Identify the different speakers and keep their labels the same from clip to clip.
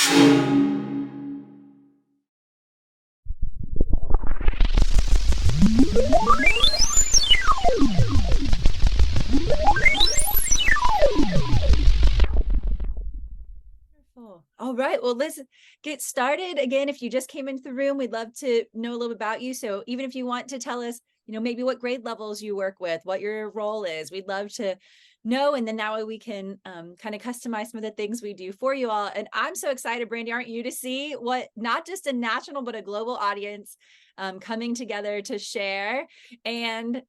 Speaker 1: All right, well, let's get started. Again, if you just came into the room, we'd love to know a little bit about you. So even if you want to tell us, maybe what grade levels you work with, what your role is, we'd love to know. And then that way we can kind of customize some of the things we do for you all. And I'm so excited, Brandie, aren't you, to see what not just a national, but a global audience coming together to share. And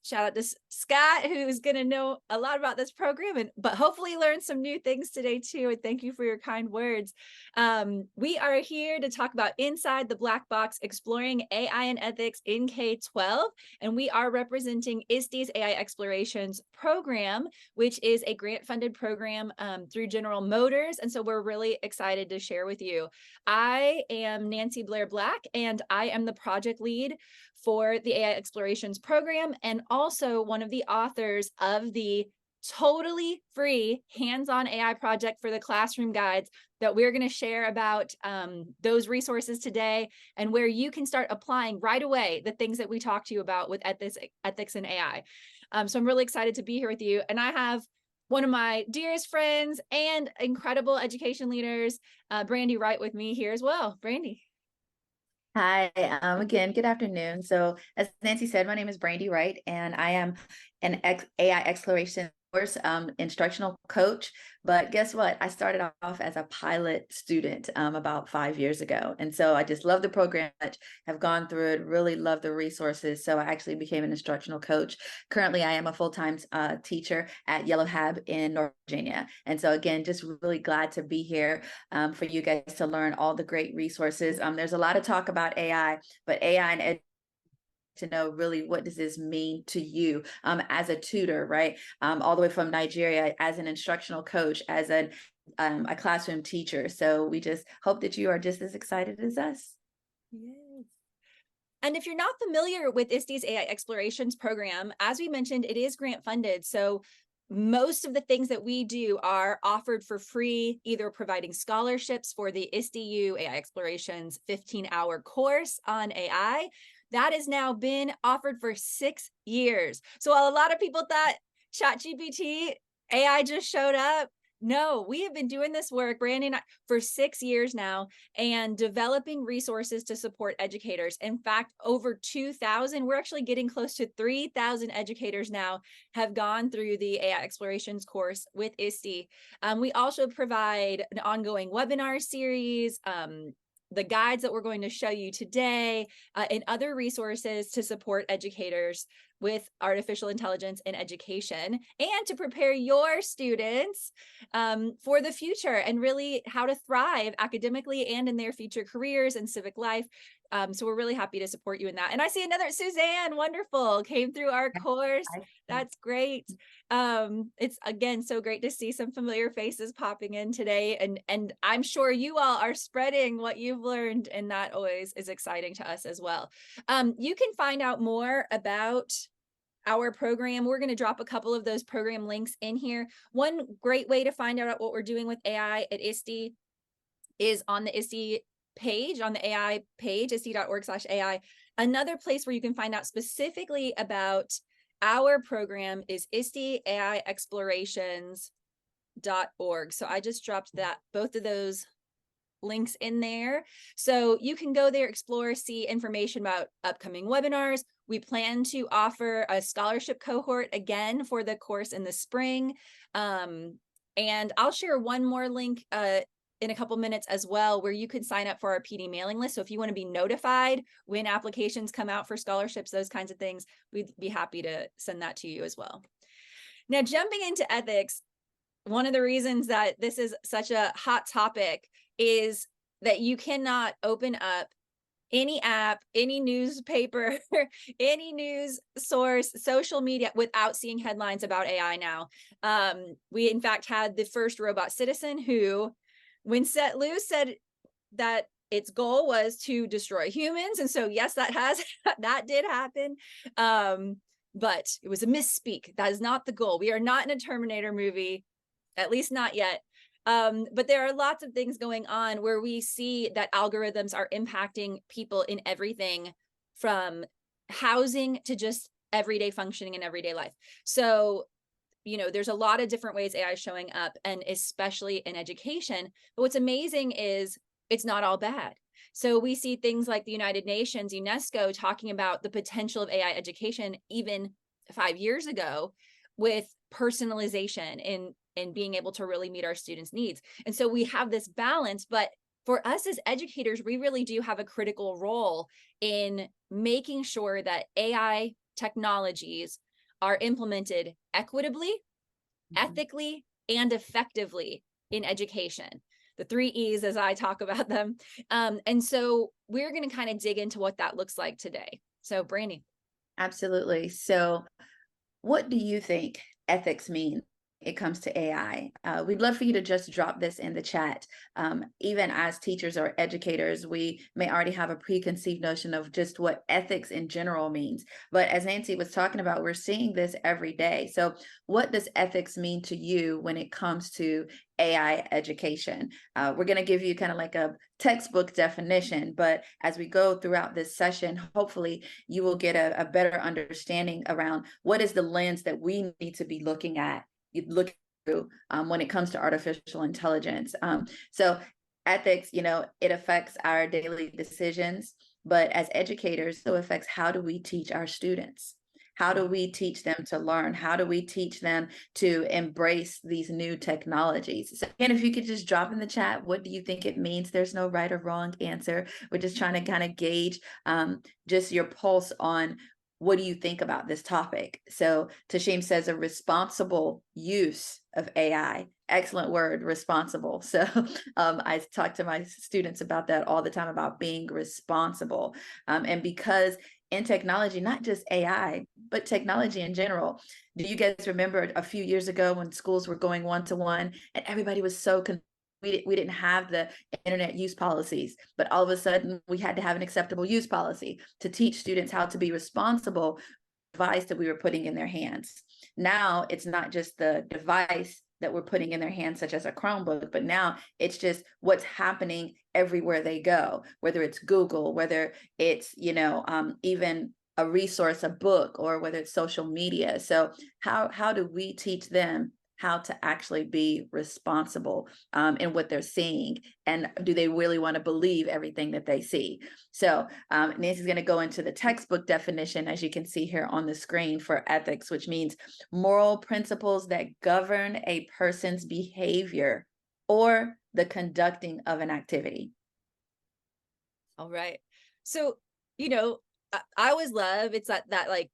Speaker 1: shout out to Scott, who's going to know a lot about this program, but hopefully learn some new things today too. And thank you for your kind words. We are here to talk about Inside the Black Box, exploring AI and ethics in K-12. And we are representing ISTE's AI Explorations program, which is a grant-funded program through General Motors. And so we're really excited to share with you. I am Nancye Blair Black, and I am the project lead for the AI Explorations program, and also one of the authors of the totally free hands-on AI project for the classroom guides that we're going to share about those resources today, and where you can start applying right away the things that we talked to you about with ethics and AI. So I'm really excited to be here with you. And I have one of my dearest friends and incredible education leaders, Brandie Wright, with me here as well. Brandie.
Speaker 2: Hi, again, good afternoon. So as Nancye said, my name is Brandie Wright, and I am an AI exploration course instructional coach. But guess what? I started off as a pilot student about 5 years ago. And so I just love the program, have gone through it, really love the resources. So I actually became an instructional coach. Currently, I am a full-time teacher at Yellow Hab in North Virginia. And so again, just really glad to be here for you guys to learn all the great resources. There's a lot of talk about AI, but AI and to know really what does this mean to you as a tutor, right? All the way from Nigeria, as an instructional coach, as a classroom teacher. So we just hope that you are just as excited as us.
Speaker 1: Yes. And if you're not familiar with ISTE's AI Explorations program, as we mentioned, it is grant funded. So most of the things that we do are offered for free, either providing scholarships for the ISTEU AI Explorations 15-hour course on AI. That has now been offered for 6 years. So while a lot of people thought ChatGPT, AI just showed up, no, we have been doing this work, Brandie and I, for 6 years now, and developing resources to support educators. In fact, over 2,000, we're actually getting close to 3,000 educators now have gone through the AI Explorations course with ISTE. We also provide an ongoing webinar series, the guides that we're going to show you today, and other resources to support educators with artificial intelligence in education, and to prepare your students for the future and really how to thrive academically and in their future careers and civic life. So we're really happy to support you in that. And I see another Suzanne, wonderful, came through our course. That's great. It's again so great to see some familiar faces popping in today, and I'm sure you all are spreading what you've learned, and that always is exciting to us as well. You can find out more about our program. We're going to drop a couple of those program links in here. One great way to find out what we're doing with AI at ISTE is on the ISTE page, on the AI page, iste.org/AI. Another place where you can find out specifically about our program is ISTEAIexplorations.org. So I just dropped both of those links in there. So you can go there, explore, see information about upcoming webinars. We plan to offer a scholarship cohort again for the course in the spring. And I'll share one more link in a couple minutes as well, where you can sign up for our PD mailing list. So if you want to be notified when applications come out for scholarships, those kinds of things, we'd be happy to send that to you as well. Now, jumping into ethics, one of the reasons that this is such a hot topic is that you cannot open up any app, any newspaper, any news source, social media without seeing headlines about AI now. We, in fact, had the first robot citizen who, when set loose, said that its goal was to destroy humans. And so, yes, that did happen. But it was a misspeak. That is not the goal. We are not in a Terminator movie, at least not yet. But there are lots of things going on where we see that algorithms are impacting people in everything from housing to just everyday functioning in everyday life. So, there's a lot of different ways AI is showing up, and especially in education. But what's amazing is it's not all bad. So we see things like the United Nations, UNESCO, talking about the potential of AI education even 5 years ago, with personalization in being able to really meet our students' needs. And so we have this balance, but for us as educators, we really do have a critical role in making sure that AI technologies are implemented equitably, ethically, and effectively in education. The 3 E's as I talk about them. And so we're going to kind of dig into what that looks like today. So Brandie.
Speaker 2: Absolutely. So what do you think ethics mean? It comes to AI. We'd love for you to just drop this in the chat. Even as teachers or educators, we may already have a preconceived notion of just what ethics in general means. But as Nancye was talking about, we're seeing this every day. So what does ethics mean to you when it comes to AI education? We're going to give you kind of like a textbook definition, but as we go throughout this session, hopefully you will get a better understanding around what is the lens that we need to be looking at, you look through when it comes to artificial intelligence. So ethics, it affects our daily decisions, but as educators, it affects how do we teach our students? How do we teach them to learn? How do we teach them to embrace these new technologies? So again, if you could just drop in the chat, what do you think it means? There's no right or wrong answer. We're just trying to kind of gauge just your pulse on what do you think about this topic? So Tashim says a responsible use of AI. Excellent word, responsible. So I talk to my students about that all the time, about being responsible. And because in technology, not just AI, but technology in general, do you guys remember a few years ago when schools were going one-to-one and everybody was so we didn't have the internet use policies, but all of a sudden we had to have an acceptable use policy to teach students how to be responsible with the device that we were putting in their hands. Now it's not just the device that we're putting in their hands, such as a Chromebook, but now it's just what's happening everywhere they go, whether it's Google, whether it's, even a resource, a book, or whether it's social media. So how do we teach them how to actually be responsible in what they're seeing, and do they really want to believe everything that they see? So Nancye's going to go into the textbook definition, as you can see here on the screen, for ethics, which means moral principles that govern a person's behavior or the conducting of an activity.
Speaker 1: All right. So, I always love, it's that like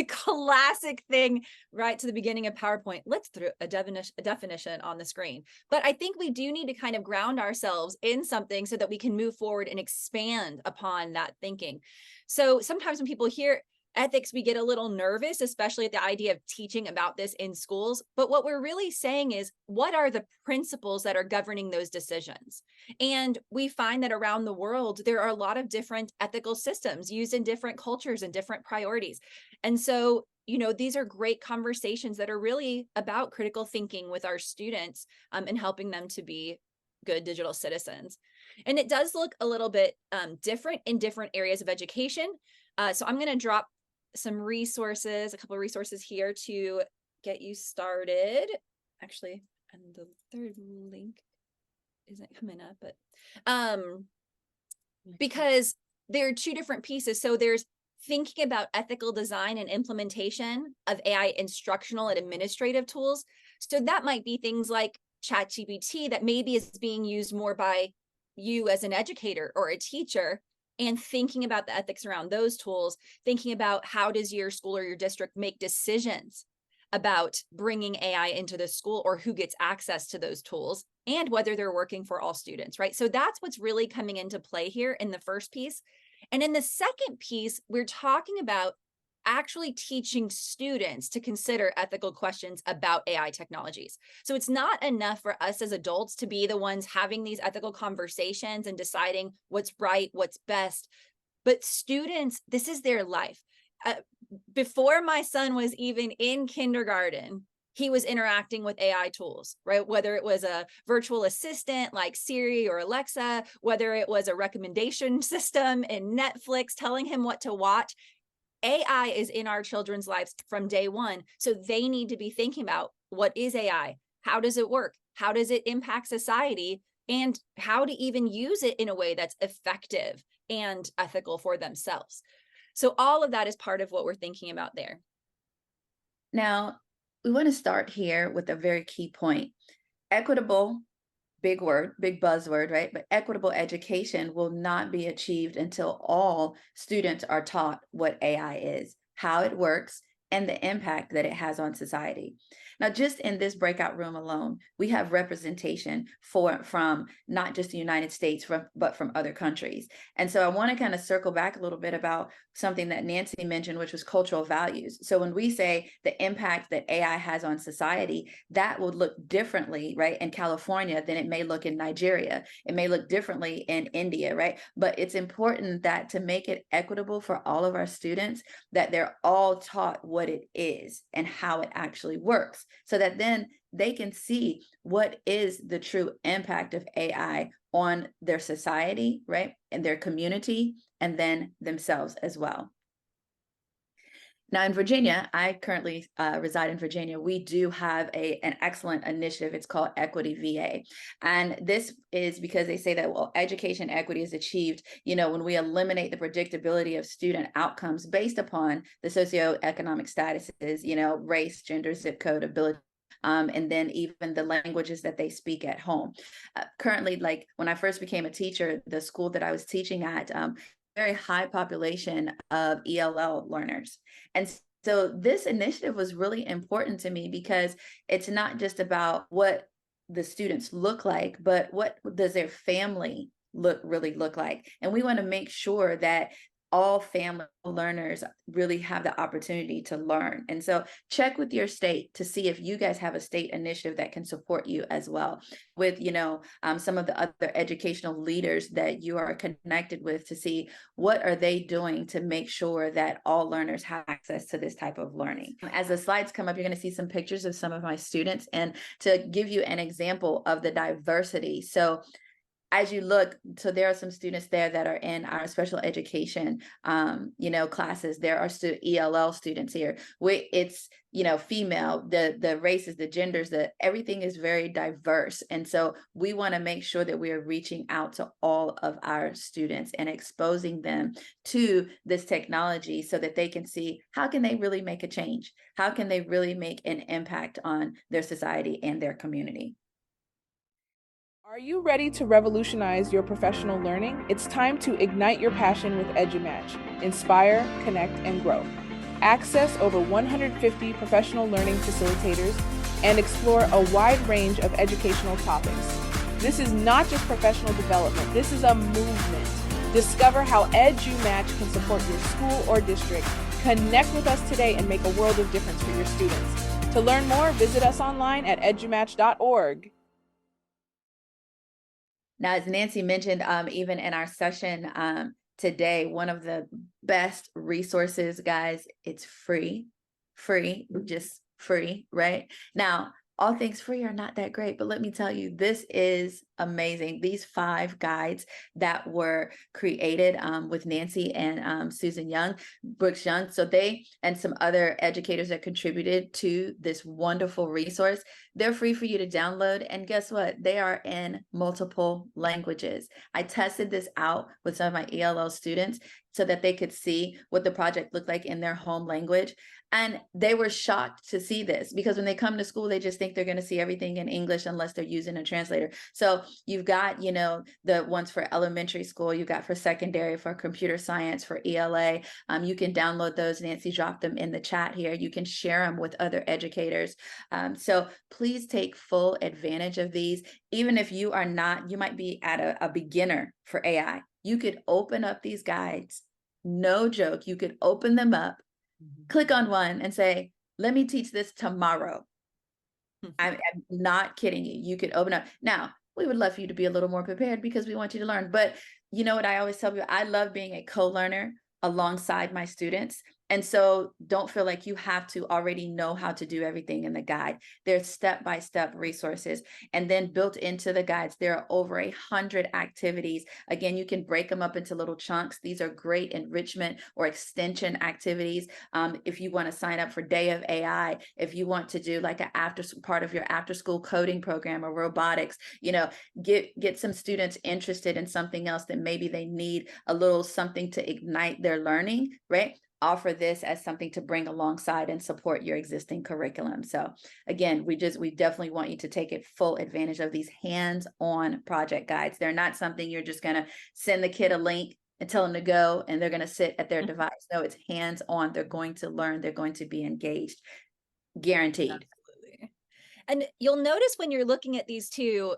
Speaker 1: classic thing right to the beginning of PowerPoint. Let's throw a definition on the screen. But I think we do need to kind of ground ourselves in something so that we can move forward and expand upon that thinking. So sometimes when people hear ethics, we get a little nervous, especially at the idea of teaching about this in schools. But what we're really saying is, what are the principles that are governing those decisions? And we find that around the world, there are a lot of different ethical systems used in different cultures and different priorities. And so, these are great conversations that are really about critical thinking with our students and helping them to be good digital citizens. And it does look a little bit different in different areas of education. So I'm going to drop some resources, a couple of resources here to get you started. Actually, and the third link isn't coming up, but because there are 2 different pieces. So there's thinking about ethical design and implementation of AI instructional and administrative tools. So that might be things like ChatGPT that maybe is being used more by you as an educator or a teacher, and thinking about the ethics around those tools, thinking about how does your school or your district make decisions about bringing AI into the school, or who gets access to those tools, and whether they're working for all students, right? So that's what's really coming into play here in the first piece. And in the second piece, we're talking about actually teaching students to consider ethical questions about AI technologies. So it's not enough for us as adults to be the ones having these ethical conversations and deciding what's right, what's best, but students, this is their life. Before my son was even in kindergarten, he was interacting with AI tools, right? Whether it was a virtual assistant like Siri or Alexa, whether it was a recommendation system in Netflix telling him what to watch, AI is in our children's lives from day one. So they need to be thinking about, what is AI? How does it work? How does it impact society? And how to even use it in a way that's effective and ethical for themselves. So all of that is part of what we're thinking about there.
Speaker 2: Now, we want to start here with a very key point. Equitable, big word, big buzzword, right? But equitable education will not be achieved until all students are taught what AI is, how it works, and the impact that it has on society. Now, just in this breakout room alone, we have representation from not just the United States, but from other countries. And so I want to kind of circle back a little bit about something that Nancye mentioned, which was cultural values. So when we say the impact that AI has on society, that would look differently, right, in California than it may look in Nigeria. It may look differently in India, right? But it's important that to make it equitable for all of our students, that they're all taught what it is and how it actually works, so that then they can see what is the true impact of AI on their society, right, and their community, and then themselves as well. Now, in Virginia, I currently reside in Virginia. We do have an excellent initiative. It's called Equity VA. And this is because they say that, well, education equity is achieved, when we eliminate the predictability of student outcomes based upon the socioeconomic statuses, race, gender, zip code, ability, and then even the languages that they speak at home. Currently, like when I first became a teacher, the school that I was teaching at, very high population of ELL learners. And so this initiative was really important to me because it's not just about what the students look like, but what does their family really look like? And we want to make sure that all family learners really have the opportunity to learn. And so check with your state to see if you guys have a state initiative that can support you as well, with some of the other educational leaders that you are connected with, to see what are they doing to make sure that all learners have access to this type of learning. As the slides come up, you're going to see some pictures of some of my students, and to give you an example of the diversity. So as you look, so there are some students there that are in our special education, classes. There are ELL students here. It's, female, the races, the genders, everything is very diverse. And so we want to make sure that we are reaching out to all of our students and exposing them to this technology so that they can see, how can they really make a change? How can they really make an impact on their society and their community?
Speaker 3: Are you ready to revolutionize your professional learning? It's time to ignite your passion with EduMatch. Inspire, connect, and grow. Access over 150 professional learning facilitators and explore a wide range of educational topics. This is not just professional development, this is a movement. Discover how EduMatch can support your school or district. Connect with us today and make a world of difference for your students. To learn more, visit us online at edumatch.org.
Speaker 2: Now, as Nancye mentioned, even in our session today, one of the best resources, guys, it's free, just free, right? Now, all things free are not that great, but let me tell you, this is amazing. These 5 guides that were created with Nancye and Susan Brooks Young. So they and some other educators that contributed to this wonderful resource. They're free for you to download. And guess what? They are in multiple languages. I tested this out with some of my ELL students so that they could see what the project looked like in their home language. And they were shocked to see this, because when they come to school, they just think they're going to see everything in English unless they're using a translator. So you've got, the ones for elementary school, you've got for secondary, for computer science, for ELA. You can download those. Nancye dropped them in the chat here. You can share them with other educators. So please take full advantage of these. Even if you are not, you might be at a beginner for AI. You could open up these guides. No joke. You could open them up, click on one and say, let me teach this tomorrow. I'm not kidding you. You could open up. Now, we would love for you to be a little more prepared because we want you to learn. But you know what I always tell you? I love being a co-learner alongside my students. And so don't feel like you have to already know how to do everything in the guide. There's step-by-step resources. And then built into the guides, there are over 100 activities. Again, you can break them up into little chunks. These are great enrichment or extension activities. If you want to sign up for Day of AI, if you want to do like an after part of your after school coding program or robotics, get some students interested in something else that maybe they need a little something to ignite their learning, right? Offer this as something to bring alongside and support your existing curriculum. So again, we definitely want you to take it full advantage of these hands-on project guides. They're not something you're just going to send the kid a link and tell them to go and they're going to sit at their device. No, it's hands-on. They're going to learn. They're going to be engaged, guaranteed.
Speaker 1: Absolutely. And you'll notice when you're looking at these two,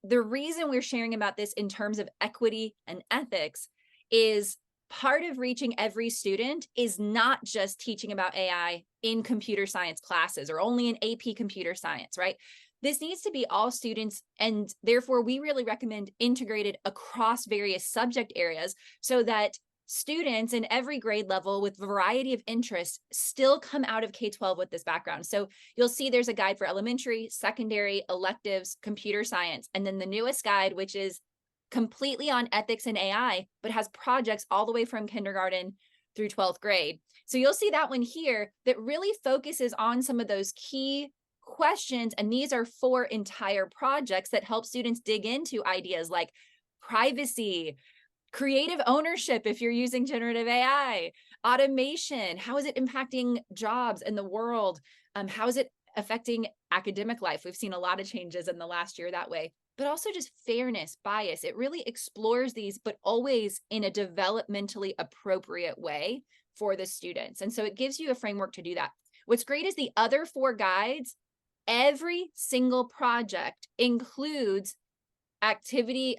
Speaker 1: the reason we're sharing about this in terms of equity and ethics is part of reaching every student is not just teaching about AI in computer science classes or only in AP computer science, right? This needs to be all students, and therefore we really recommend integrated across various subject areas so that students in every grade level with variety of interests still come out of K-12 with this background. So you'll see there's a guide for elementary, secondary, electives, computer science, and then the newest guide, which is completely on ethics and AI, but has projects all the way from kindergarten through 12th grade. So you'll see that one here that really focuses on some of those key questions. And these are 4 entire projects that help students dig into ideas like privacy, creative ownership if you're using generative AI, automation, how is it impacting jobs in the world? How is it affecting academic life? We've seen a lot of changes in the last year that way, but also just fairness, bias. It really explores these, but always in a developmentally appropriate way for the students. And so it gives you a framework to do that. What's great is the other 4 guides, every single project includes activity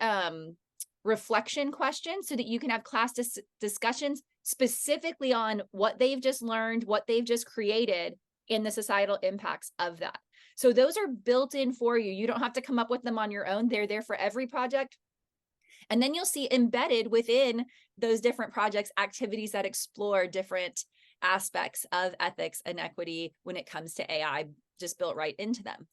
Speaker 1: reflection questions so that you can have class discussions specifically on what they've just learned, what they've just created, and the societal impacts of that. So those are built in for you. You don't have to come up with them on your own. They're there for every project. And then you'll see embedded within those different projects activities that explore different aspects of ethics and equity when it comes to AI, just built right into them.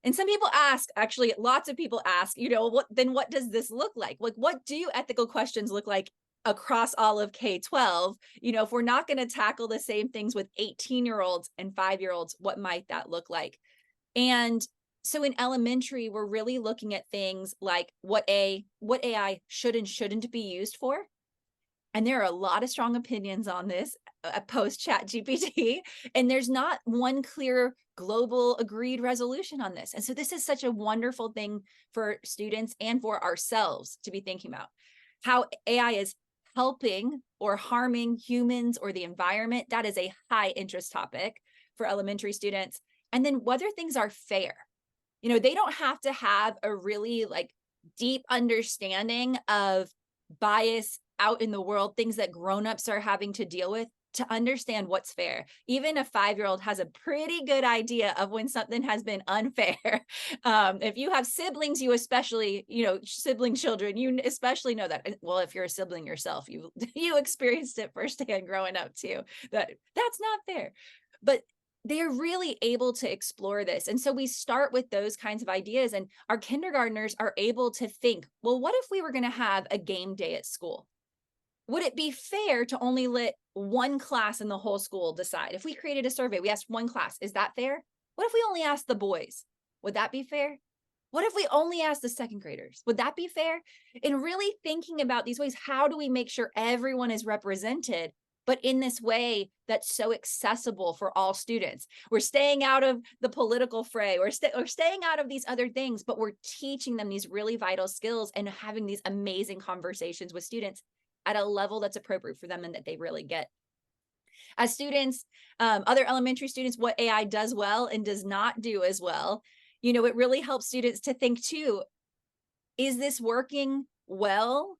Speaker 1: And some people ask, actually, lots of people ask, what does this look like? Like, what do ethical questions look like across all of K-12? If we're not going to tackle the same things with 18-year-olds and 5-year-olds, what might that look like? And so in elementary, we're really looking at things like what AI should and shouldn't be used for. And there are a lot of strong opinions on this post ChatGPT, and there's not one clear global agreed resolution on this. And so this is such a wonderful thing for students and for ourselves to be thinking about how AI is helping or harming humans or the environment. That is a high interest topic for elementary students. And then whether things are fair. They don't have to have a really deep understanding of bias out in the world, things that grownups are having to deal with to understand what's fair. Even a 5-year-old has a pretty good idea of when something has been unfair. If you have siblings, you especially, sibling children, you especially know that. Well, if you're a sibling yourself, you experienced it firsthand growing up too, that's not fair. But they're really able to explore this. And so we start with those kinds of ideas, and our kindergartners are able to think, well, what if we were going to have a game day at school? Would it be fair to only let one class in the whole school decide? If we created a survey, we asked one class, is that fair? What if we only asked the boys? Would that be fair? What if we only asked the second graders? Would that be fair? And really thinking about these ways, how do we make sure everyone is represented, but in this way that's so accessible for all students? We're staying out of the political fray, we're staying out of these other things, but we're teaching them these really vital skills and having these amazing conversations with students at a level that's appropriate for them and that they really get. As students, other elementary students, what AI does well and does not do as well, it really helps students to think too, is this working well?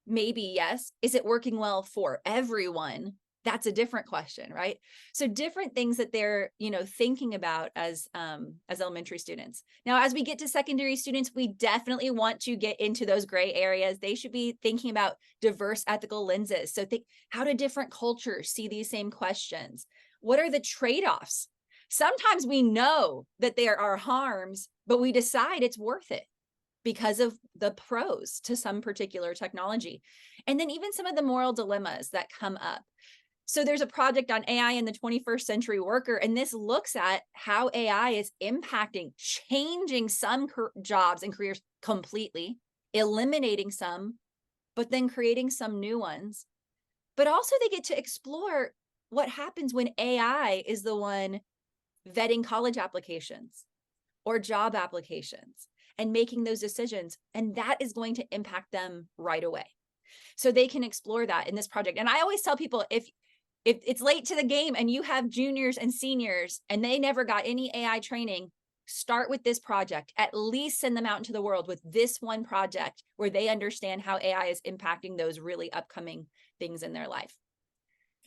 Speaker 1: Maybe yes. Is it working well for everyone? That's a different question, right? So different things that they're, thinking about as elementary students. Now, as we get to secondary students, we definitely want to get into those gray areas. They should be thinking about diverse ethical lenses. So think, how do different cultures see these same questions? What are the trade-offs? Sometimes we know that there are harms, but we decide it's worth it because of the pros to some particular technology. And then even some of the moral dilemmas that come up. So there's a project on AI in the 21st century worker, and this looks at how AI is impacting, changing some jobs and careers completely, eliminating some, but then creating some new ones. But also they get to explore what happens when AI is the one vetting college applications or job applications and making those decisions. And that is going to impact them right away. So they can explore that in this project. And I always tell people, if it's late to the game and you have juniors and seniors and they never got any AI training, start with this project. At least send them out into the world with this one project where they understand how AI is impacting those really upcoming things in their life.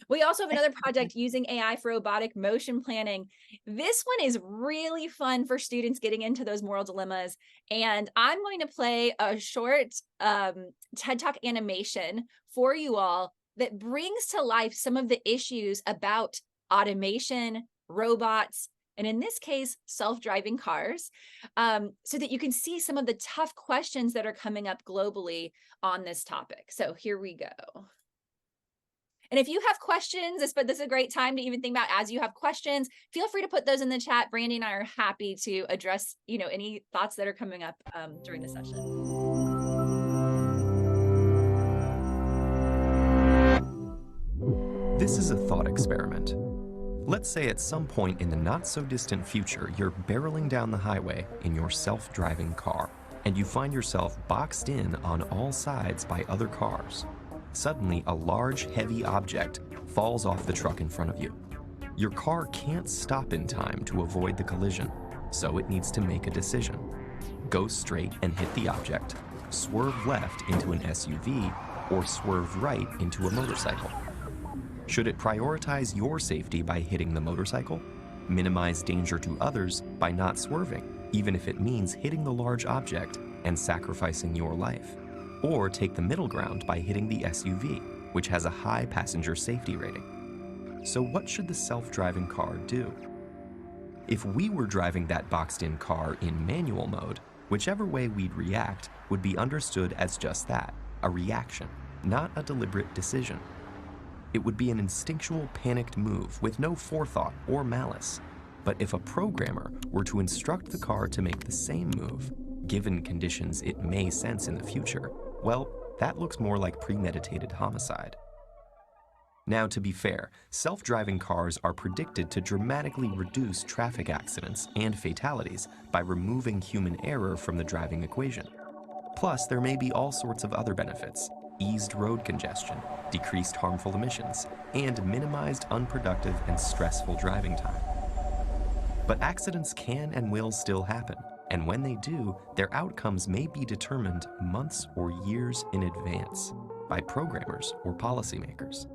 Speaker 1: We also have another project using AI for robotic motion planning. This one is really fun for students getting into those moral dilemmas. And I'm going to play a short TED Talk animation for you all that brings to life some of the issues about automation, robots, and in this case, self-driving cars, so that you can see some of the tough questions that are coming up globally on this topic. So here we go. And if you have questions, this is a great time to even think about as you have questions, feel free to put those in the chat. Brandie and I are happy to address, any thoughts that are coming up during the session.
Speaker 4: This is a thought experiment. Let's say at some point in the not-so-distant future, you're barreling down the highway in your self-driving car, and you find yourself boxed in on all sides by other cars. Suddenly, a large, heavy object falls off the truck in front of you. Your car can't stop in time to avoid the collision, so it needs to make a decision. Go straight and hit the object, swerve left into an SUV, or swerve right into a motorcycle. Should it prioritize your safety by hitting the motorcycle, minimize danger to others by not swerving, even if it means hitting the large object and sacrificing your life? Or take the middle ground by hitting the SUV, which has a high passenger safety rating? So what should the self-driving car do? If we were driving that boxed-in car in manual mode, whichever way we'd react would be understood as just that, a reaction, not a deliberate decision. It would be an instinctual, panicked move with no forethought or malice. But if a programmer were to instruct the car to make the same move, given conditions it may sense in the future, well, that looks more like premeditated homicide. Now, to be fair, self-driving cars are predicted to dramatically reduce traffic accidents and fatalities by removing human error from the driving equation. Plus, there may be all sorts of other benefits: eased road congestion, decreased harmful emissions, and minimized unproductive and stressful driving time. But accidents can and will still happen, and when they do, their outcomes may be determined months or years in advance by programmers or policymakers.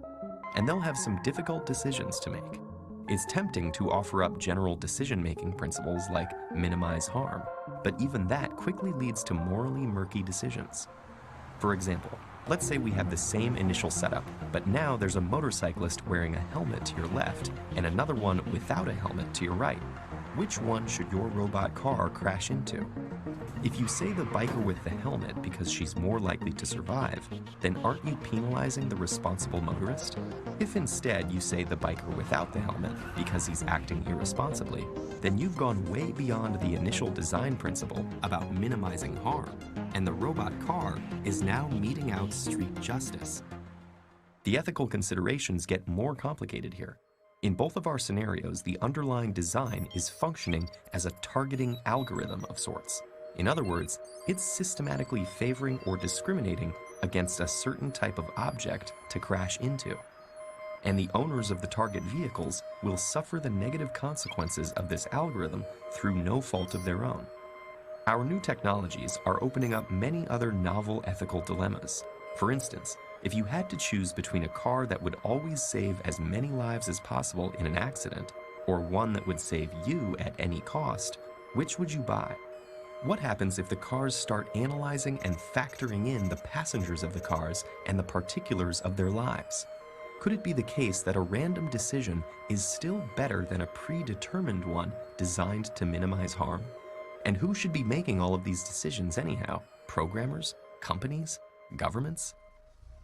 Speaker 4: And they'll have some difficult decisions to make. It's tempting to offer up general decision-making principles like minimize harm, but even that quickly leads to morally murky decisions. For example, let's say we have the same initial setup, but now there's a motorcyclist wearing a helmet to your left and another one without a helmet to your right. Which one should your robot car crash into? If you say the biker with the helmet because she's more likely to survive, then aren't you penalizing the responsible motorist? If instead you say the biker without the helmet because he's acting irresponsibly, then you've gone way beyond the initial design principle about minimizing harm, and the robot car is now meting out street justice. The ethical considerations get more complicated here. In both of our scenarios, the underlying design is functioning as a targeting algorithm of sorts. In other words, it's systematically favoring or discriminating against a certain type of object to crash into. And the owners of the target vehicles will suffer the negative consequences of this algorithm through no fault of their own. Our new technologies are opening up many other novel ethical dilemmas. For instance, if you had to choose between a car that would always save as many lives as possible in an accident, or one that would save you at any cost, which would you buy? What happens if the cars start analyzing and factoring in the passengers of the cars and the particulars of their lives? Could it be the case that a random decision is still better than a predetermined one designed to minimize harm? And who should be making all of these decisions anyhow? Programmers? Companies? Governments?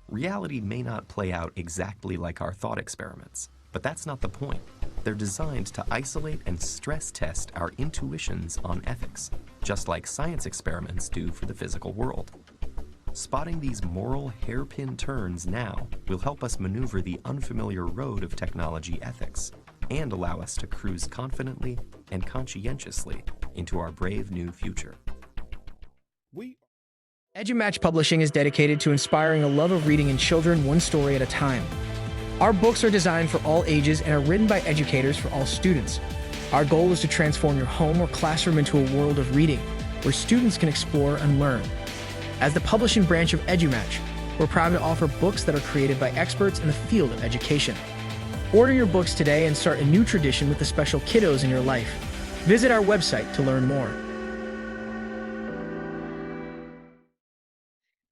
Speaker 4: Reality may not play out exactly like our thought experiments, but that's not the point. They're designed to isolate and stress test our intuitions on ethics, just like science experiments do for the physical world. Spotting these moral hairpin turns now will help us maneuver the unfamiliar road of technology ethics and allow us to cruise confidently and conscientiously into our brave new future.
Speaker 5: EduMatch Publishing is dedicated to inspiring a love of reading in children one story at a time. Our books are designed for all ages and are written by educators for all students. Our goal is to transform your home or classroom into a world of reading, where students can explore and learn. As the publishing branch of EduMatch, we're proud to offer books that are created by experts in the field of education. Order your books today and start a new tradition with the special kiddos in your life. Visit our website to learn more.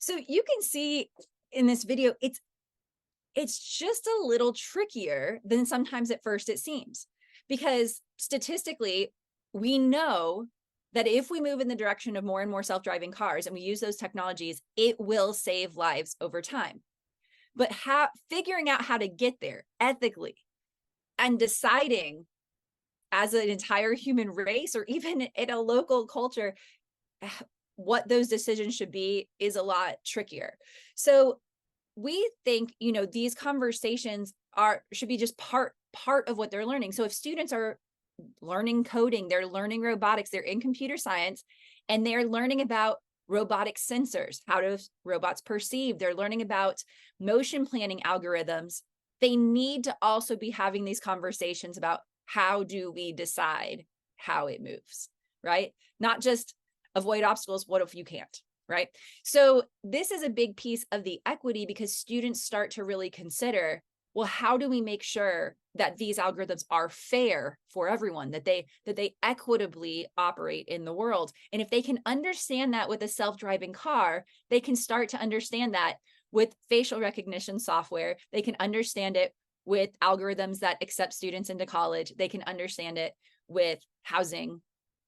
Speaker 1: So you can see in this video, it's just a little trickier than sometimes at first it seems, because statistically, we know that if we move in the direction of more and more self-driving cars and we use those technologies, it will save lives over time. But figuring out how to get there ethically and deciding as an entire human race or even in a local culture what those decisions should be is a lot trickier. So we think, these conversations should be just part of what they're learning. So if students are learning coding, they're learning robotics, they're in computer science, and they're learning about robotic sensors, how do robots perceive, they're learning about motion planning algorithms, they need to also be having these conversations about how do we decide how it moves, right? Not just avoid obstacles, what if you can't, right? So this is a big piece of the equity, because students start to really consider, well, how do we make sure that these algorithms are fair for everyone, that they equitably operate in the world? And if they can understand that with a self-driving car, they can start to understand that with facial recognition software. They can understand it with algorithms that accept students into college. They can understand it with housing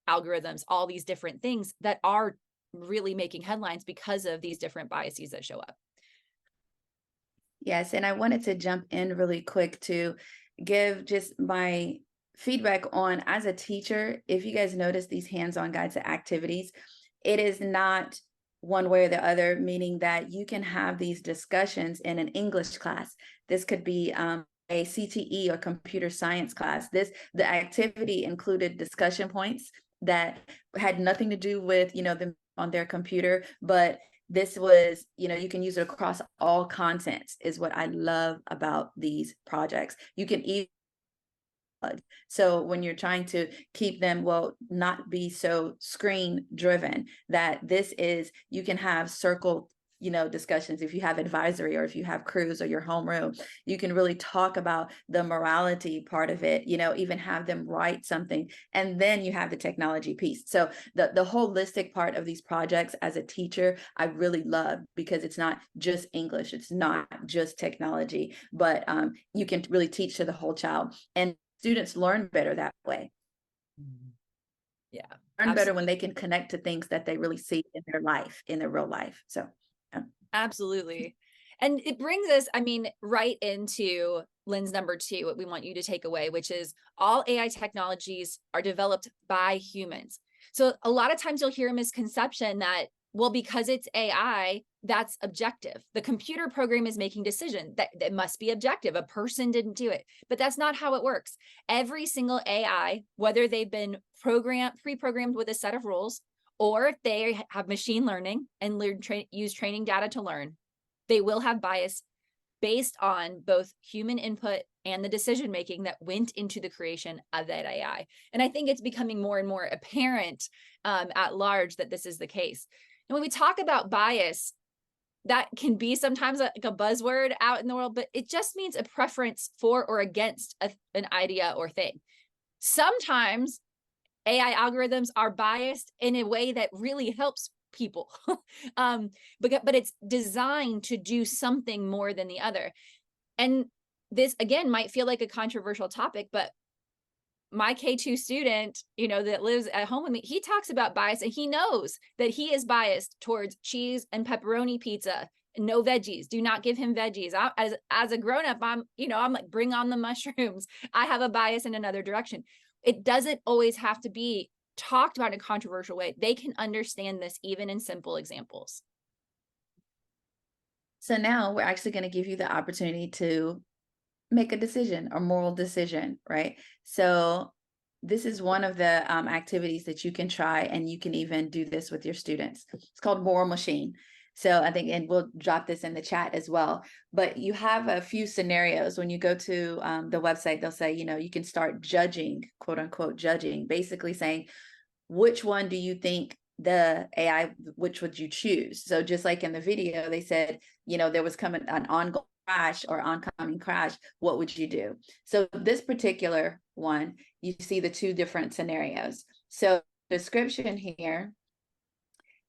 Speaker 1: algorithms, all these different things that are really making headlines because of these different biases that show up.
Speaker 2: Yes, and I wanted to jump in really quick to give just my feedback on, as a teacher, if you guys notice these hands-on guides to activities, it is not one way or the other, meaning that you can have these discussions in an English class. This could be a CTE or computer science class. The activity included discussion points that had nothing to do with, them on their computer, but this was, you can use it across all contents, is what I love about these projects. You can even, so when you're trying to keep them, not be so screen driven, that you can have circle, discussions. If you have advisory, or if you have crews, or your homeroom, you can really talk about the morality part of it, even have them write something, and then you have the technology piece. So the holistic part of these projects, as a teacher, I really love, because it's not just English, it's not just technology, but you can really teach to the whole child, and students learn better that way.
Speaker 1: Yeah,
Speaker 2: learn better when they can connect to things that they really see in their life, in their real life. So
Speaker 1: absolutely. And it brings us, right into lens number 2, what we want you to take away, which is all AI technologies are developed by humans. So a lot of times you'll hear a misconception that, well, because it's AI, that's objective. The computer program is making decision that must be objective. A person didn't do it, but that's not how it works. Every single AI, whether they've been pre-programmed with a set of rules, or they have machine learning and use training data to learn, they will have bias based on both human input and the decision-making that went into the creation of that AI. And I think it's becoming more and more apparent at large that this is the case. And when we talk about bias, that can be sometimes like a buzzword out in the world, but it just means a preference for or against an idea or thing. Sometimes AI algorithms are biased in a way that really helps people. But it's designed to do something more than the other. And this, again, might feel like a controversial topic, but my K-2 student, that lives at home with me, he talks about bias, and he knows that he is biased towards cheese and pepperoni pizza, no veggies. Do not give him veggies. As a grown-up, I'm like, bring on the mushrooms. I have a bias in another direction. It doesn't always have to be talked about in a controversial way. They can understand this even in simple examples.
Speaker 2: So now we're actually going to give you the opportunity to make a decision, a moral decision, right? So this is one of the activities that you can try, and you can even do this with your students. It's called Moral Machine. So I think, and we'll drop this in the chat as well, but you have a few scenarios. When you go to the website, they'll say, you can start judging, quote unquote, judging, basically saying, which one do you think the AI, which would you choose? So just like in the video, they said, there was coming an ongoing crash or oncoming crash, what would you do? So this particular one, you see the two different scenarios. So description here,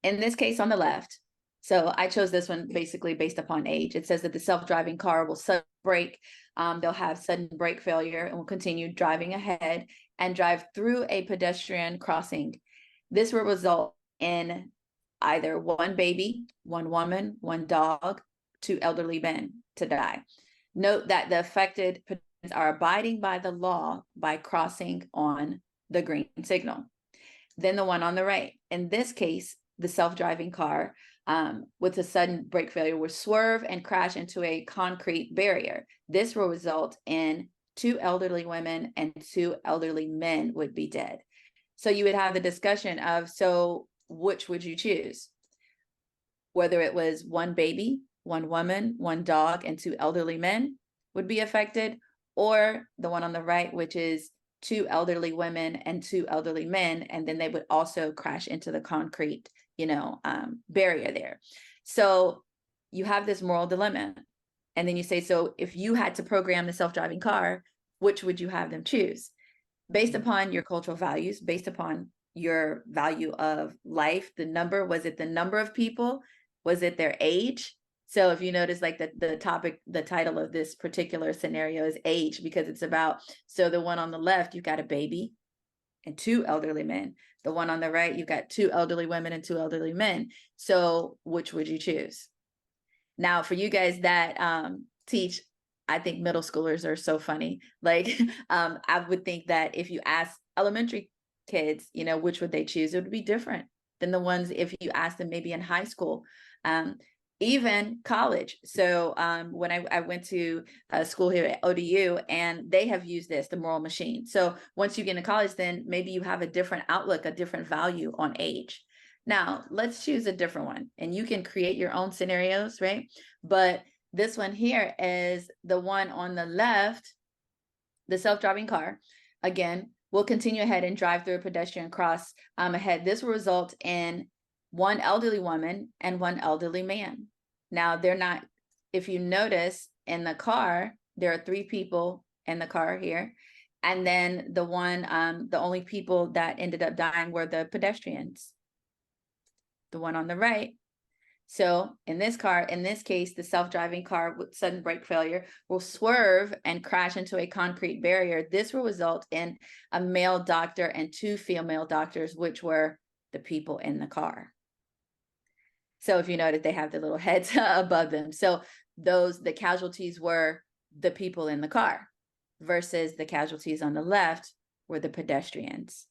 Speaker 2: in this case on the left, so I chose this one basically based upon age. It says that the self-driving car will sudden brake, they'll have sudden brake failure and will continue driving ahead and drive through a pedestrian crossing. This will result in either one baby, one woman, one dog, two elderly men to die. Note that the affected pedestrians are abiding by the law by crossing on the green signal. Then the one on the right, in this case, the self-driving car with a sudden brake failure will swerve and crash into a concrete barrier. This will result in two elderly women and two elderly men would be dead. So you would have the discussion of, so which would you choose? Whether it was one baby, one woman, one dog, and two elderly men would be affected, or the one on the right, which is two elderly women and two elderly men, and then they would also crash into the concrete, barrier there. So you have this moral dilemma. And then you say, so if you had to program the self-driving car, which would you have them choose? Based upon your cultural values, based upon your value of life, was it the number of people? Was it their age? So if you notice, like the title of this particular scenario is age, because it's about, so the one on the left, you've got a baby and two elderly men. The one on the right, you've got two elderly women and two elderly men. So which would you choose? Now, for you guys that teach, I think middle schoolers are so funny. Like, I would think that if you ask elementary kids, which would they choose, it would be different than the ones if you ask them maybe in high school, even college. So when I went to a school here at ODU, and they have used this, the moral machine. So once you get into college, then maybe you have a different outlook, a different value on age. Now, let's choose a different one, and you can create your own scenarios, right? But this one here is the one on the left, the self-driving car. Again, will continue ahead and drive through a pedestrian cross ahead. This will result in one elderly woman and one elderly man. Now, they're not, if you notice in the car, there are three people in the car here. And then the only people that ended up dying were the pedestrians. The one on the right. So in this case, the self-driving car with sudden brake failure will swerve and crash into a concrete barrier. This will result in a male doctor and two female doctors, which were the people in the car. So if you notice, they have the little heads above them. So the casualties were the people in the car versus the casualties on the left were the pedestrians.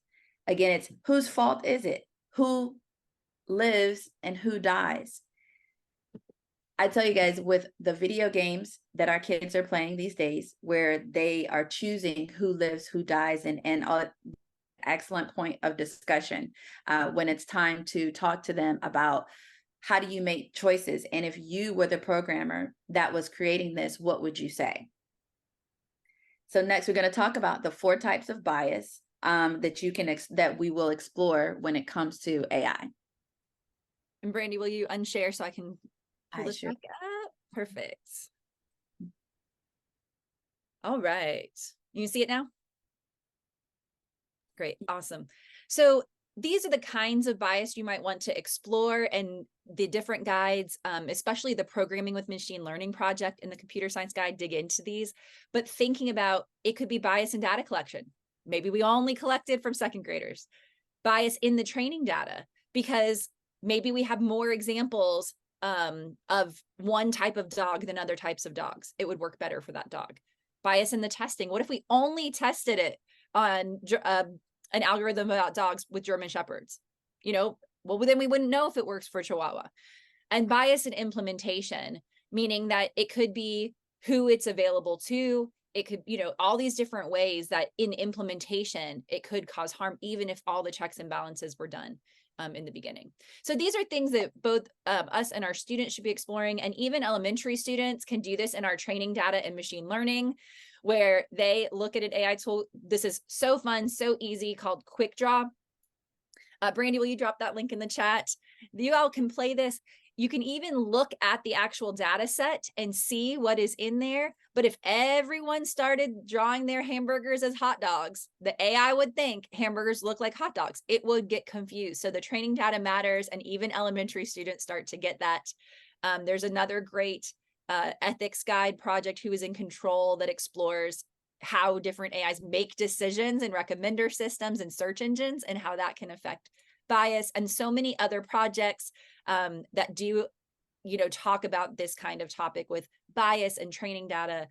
Speaker 2: Again, it's whose fault is it? Who lives and who dies? I tell you guys, with the video games that our kids are playing these days, where they are choosing who lives, who dies, and all, excellent point of discussion when it's time to talk to them about how do you make choices? And if you were the programmer that was creating this, what would you say? So next, we're going to talk about the 4 types of bias that we will explore when it comes to AI.
Speaker 1: And Brandie, will you unshare so I can pull
Speaker 2: I
Speaker 1: this
Speaker 2: sure.
Speaker 1: back up. Perfect. All right. You see it now? Great. Awesome. So these are the kinds of bias you might want to explore, and the different guides, especially the programming with machine learning project in the computer science guide, dig into these. But thinking about it could be bias in data collection. Maybe we only collected from second graders. Bias in the training data, because maybe we have more examples of one type of dog than other types of dogs. It would work better for that dog. Bias in the testing. What if we only tested it on an algorithm about dogs with German Shepherds? Well, then we wouldn't know if it works for Chihuahua. And bias in implementation, meaning that it could be who it's available to. It could, all these different ways that in implementation, it could cause harm, even if all the checks and balances were done in the beginning. So these are things that both us and our students should be exploring. And even elementary students can do this in our training data and machine learning, where they look at an AI tool. This is so fun, so easy, called Quick Draw. Brandie, will you drop that link in the chat? You all can play this. You can even look at the actual data set and see what is in there. But if everyone started drawing their hamburgers as hot dogs, the AI would think hamburgers look like hot dogs. It would get confused. So the training data matters, and even elementary students start to get that. There's another great ethics guide project, Who is in Control, that explores how different AIs make decisions and recommender systems and search engines, and how that can affect bias, and so many other projects that do, talk about this kind of topic with bias and training data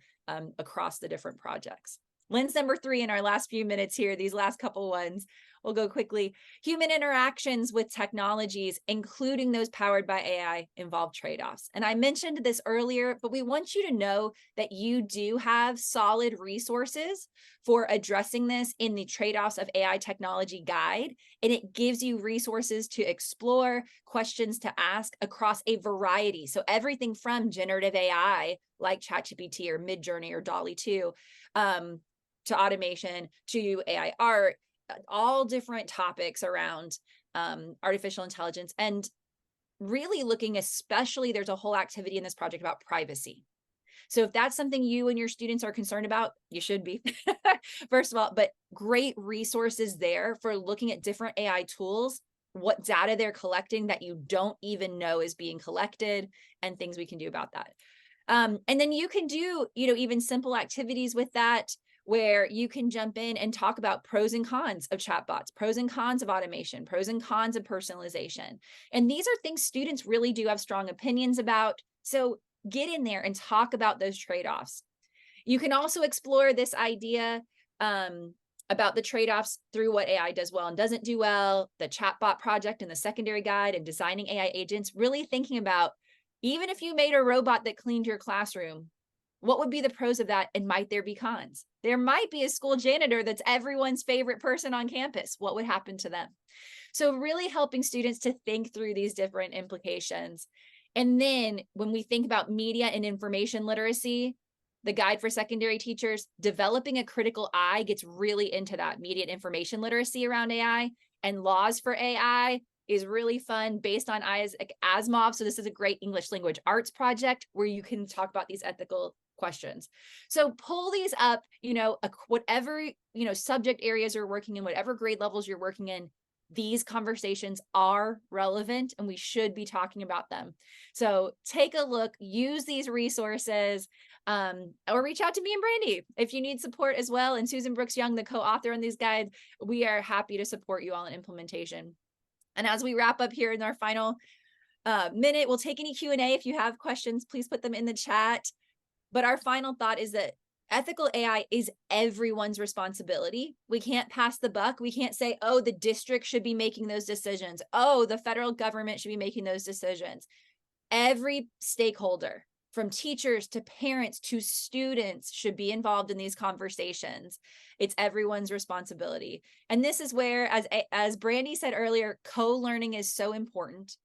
Speaker 1: across the different projects. Lens number 3 in our last few minutes here, these last couple ones, we'll go quickly. Human interactions with technologies, including those powered by AI, involve trade-offs. And I mentioned this earlier, but we want you to know that you do have solid resources for addressing this in the trade-offs of AI technology guide. And it gives you resources to explore, questions to ask across a variety. So everything from generative AI, like ChatGPT or Midjourney or DALL-E 2, to automation, to AI art, all different topics around artificial intelligence, and really looking, especially, there's a whole activity in this project about privacy. So if that's something you and your students are concerned about, you should be, first of all, but great resources there for looking at different AI tools, what data they're collecting that you don't even know is being collected, and things we can do about that. And then you can do, even simple activities with that, where you can jump in and talk about pros and cons of chatbots, pros and cons of automation, pros and cons of personalization. And these are things students really do have strong opinions about. So get in there and talk about those trade-offs. You can also explore this idea about the trade-offs through what AI does well and doesn't do well, the chatbot project and the secondary guide, and designing AI agents, really thinking about, even if you made a robot that cleaned your classroom, what would be the pros of that, and might there be cons? There might be a school janitor that's everyone's favorite person on campus. What would happen to them? So really helping students to think through these different implications. And then when we think about media and information literacy, the guide for secondary teachers, developing a critical eye, gets really into that media and information literacy around AI. And laws for AI is really fun, based on Isaac Asimov. So this is a great English language arts project where you can talk about these ethical questions. So pull these up, whatever, subject areas you're working in, whatever grade levels you're working in, these conversations are relevant, and we should be talking about them. So take a look, use these resources, or reach out to me and Brandie if you need support as well. And Susan Brooks Young, the co-author on these guides, we are happy to support you all in implementation. And as we wrap up here in our final minute, we'll take any Q&A. If you have questions, please put them in the chat. But our final thought is that ethical AI is everyone's responsibility. We can't pass the buck. We can't say, oh, the district should be making those decisions. Oh, the federal government should be making those decisions. Every stakeholder, from teachers to parents to students, should be involved in these conversations. It's everyone's responsibility. And this is where, as Brandie said earlier, co-learning is so important.